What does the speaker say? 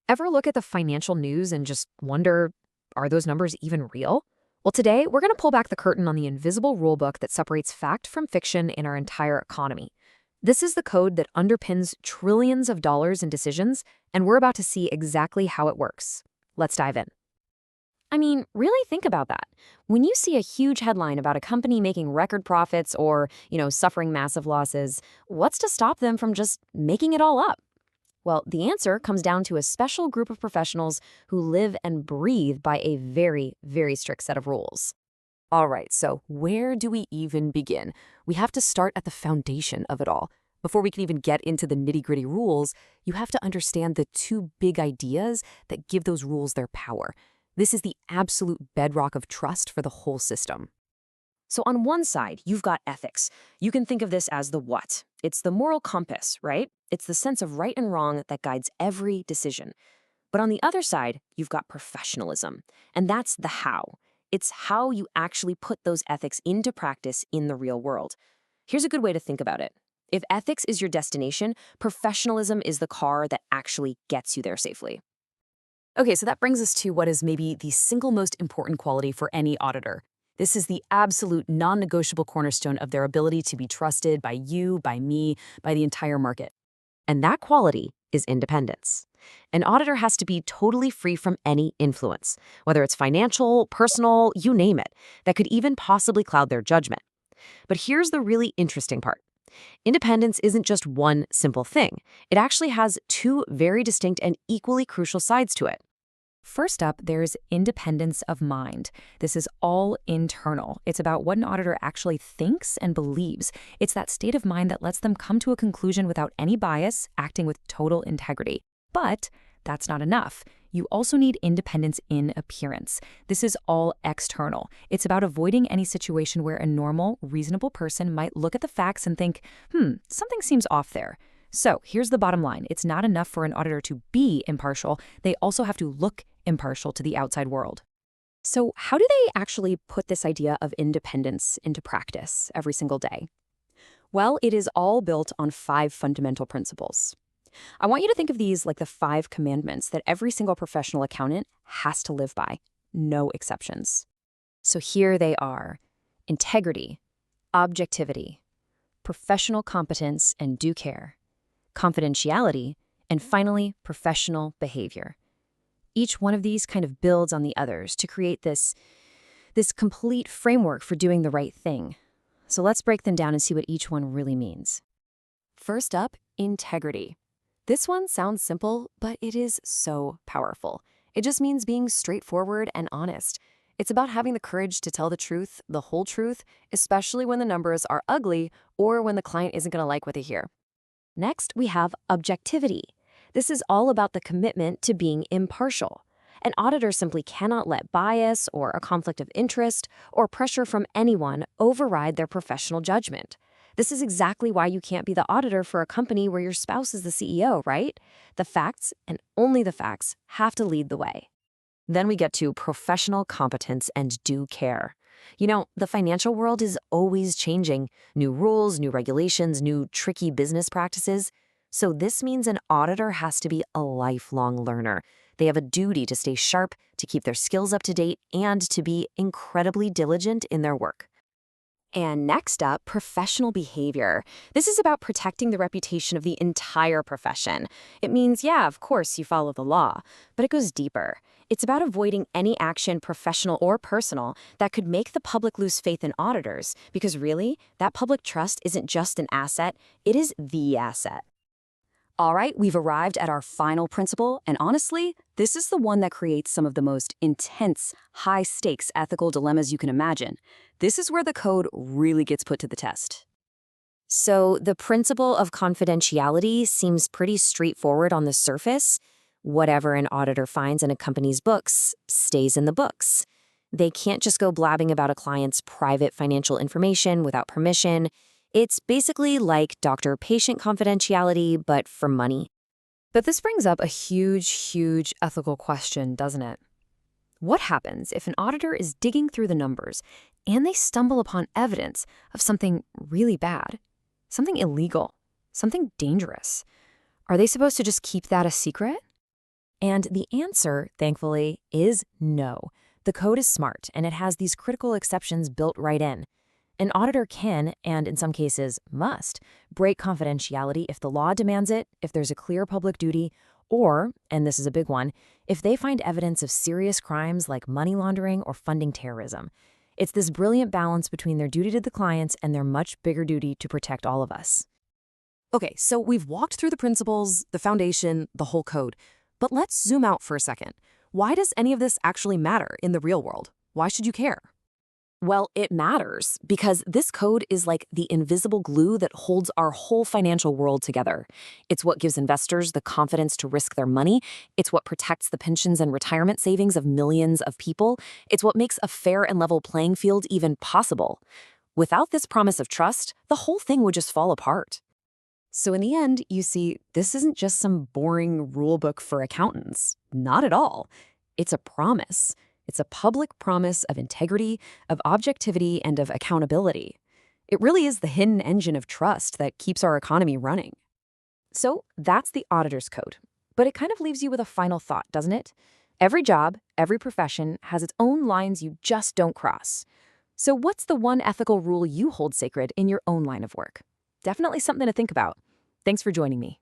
Ever look at the financial news and just wonder, are those numbers even real? Well, today we're going to pull back the curtain on the invisible rulebook that separates fact from fiction in our entire economy. This is the code that underpins trillions of dollars in decisions, and we're about to see exactly how it works. Let's dive in. I mean, really think about that. When you see a huge headline about a company making record profits or, suffering massive losses, what's to stop them from just making it all up? Well, the answer comes down to a special group of professionals who live and breathe by a very, very strict set of rules. All right, so where do we even begin? We have to start at the foundation of it all. Before we can even get into the nitty-gritty rules, you have to understand the two big ideas that give those rules their power. This is the absolute bedrock of trust for the whole system. So on one side, you've got ethics. You can think of this as the what. It's the moral compass, right? It's the sense of right and wrong that guides every decision. But on the other side, you've got professionalism, and that's the how. It's how you actually put those ethics into practice in the real world. Here's a good way to think about it. If ethics is your destination, professionalism is the car that actually gets you there safely. Okay, so that brings us to what is maybe the single most important quality for any auditor. This is the absolute non-negotiable cornerstone of their ability to be trusted by you, by me, by the entire market. And that quality is independence. An auditor has to be totally free from any influence, whether it's financial, personal, you name it, that could even possibly cloud their judgment. But here's the really interesting part. Independence isn't just one simple thing. It actually has two very distinct and equally crucial sides to it. First up, there's independence of mind. This is all internal. It's about what an auditor actually thinks and believes. It's that state of mind that lets them come to a conclusion without any bias, acting with total integrity. But that's not enough. You also need independence in appearance. This is all external. It's about avoiding any situation where a normal, reasonable person might look at the facts and think, something seems off there. So here's the bottom line. It's not enough for an auditor to be impartial. They also have to look impartial to the outside world. So how do they actually put this idea of independence into practice every single day? Well, it is all built on 5 fundamental principles. I want you to think of these like the 5 commandments that every single professional accountant has to live by, no exceptions. So here they are: integrity, objectivity, professional competence and due care, confidentiality, and finally, professional behavior. Each one of these kind of builds on the others to create this complete framework for doing the right thing. So let's break them down and see what each one really means. First up, integrity. This one sounds simple, but it is so powerful. It just means being straightforward and honest. It's about having the courage to tell the truth, the whole truth, especially when the numbers are ugly or when the client isn't going to like what they hear. Next, we have objectivity. This is all about the commitment to being impartial. An auditor simply cannot let bias or a conflict of interest or pressure from anyone override their professional judgment. This is exactly why you can't be the auditor for a company where your spouse is the CEO, right? The facts, and only the facts, have to lead the way. Then we get to professional competence and due care. The financial world is always changing. New rules, new regulations, new tricky business practices. So this means an auditor has to be a lifelong learner. They have a duty to stay sharp, to keep their skills up to date, and to be incredibly diligent in their work. And next up, professional behavior. This is about protecting the reputation of the entire profession. It means, yeah, of course, you follow the law, but it goes deeper. It's about avoiding any action, professional or personal, that could make the public lose faith in auditors, because really, that public trust isn't just an asset, it is the asset. All right, we've arrived at our final principle, and honestly, this is the one that creates some of the most intense, high-stakes ethical dilemmas you can imagine. This is where the code really gets put to the test. So the principle of confidentiality seems pretty straightforward on the surface. Whatever an auditor finds in a company's books stays in the books. They can't just go blabbing about a client's private financial information without permission. It's basically like doctor-patient confidentiality, but for money. But this brings up a huge ethical question, doesn't it? What happens if an auditor is digging through the numbers and they stumble upon evidence of something really bad, something illegal, something dangerous? Are they supposed to just keep that a secret? And the answer, thankfully, is no. The code is smart, and it has these critical exceptions built right in. An auditor can, and in some cases must, break confidentiality if the law demands it, if there's a clear public duty, or, and this is a big one, if they find evidence of serious crimes like money laundering or funding terrorism. It's this brilliant balance between their duty to the clients and their much bigger duty to protect all of us. Okay, so we've walked through the principles, the foundation, the whole code. But let's zoom out for a second. Why does any of this actually matter in the real world? Why should you care? Well, it matters because this code is like the invisible glue that holds our whole financial world together. It's what gives investors the confidence to risk their money. It's what protects the pensions and retirement savings of millions of people. It's what makes a fair and level playing field even possible. Without this promise of trust, the whole thing would just fall apart. So in the end, you see, this isn't just some boring rule book for accountants. Not at all. It's a promise. It's a public promise of integrity, of objectivity, and of accountability. It really is the hidden engine of trust that keeps our economy running. So that's the auditor's code. But it kind of leaves you with a final thought, doesn't it? Every job, every profession has its own lines you just don't cross. So what's the one ethical rule you hold sacred in your own line of work? Definitely something to think about. Thanks for joining me.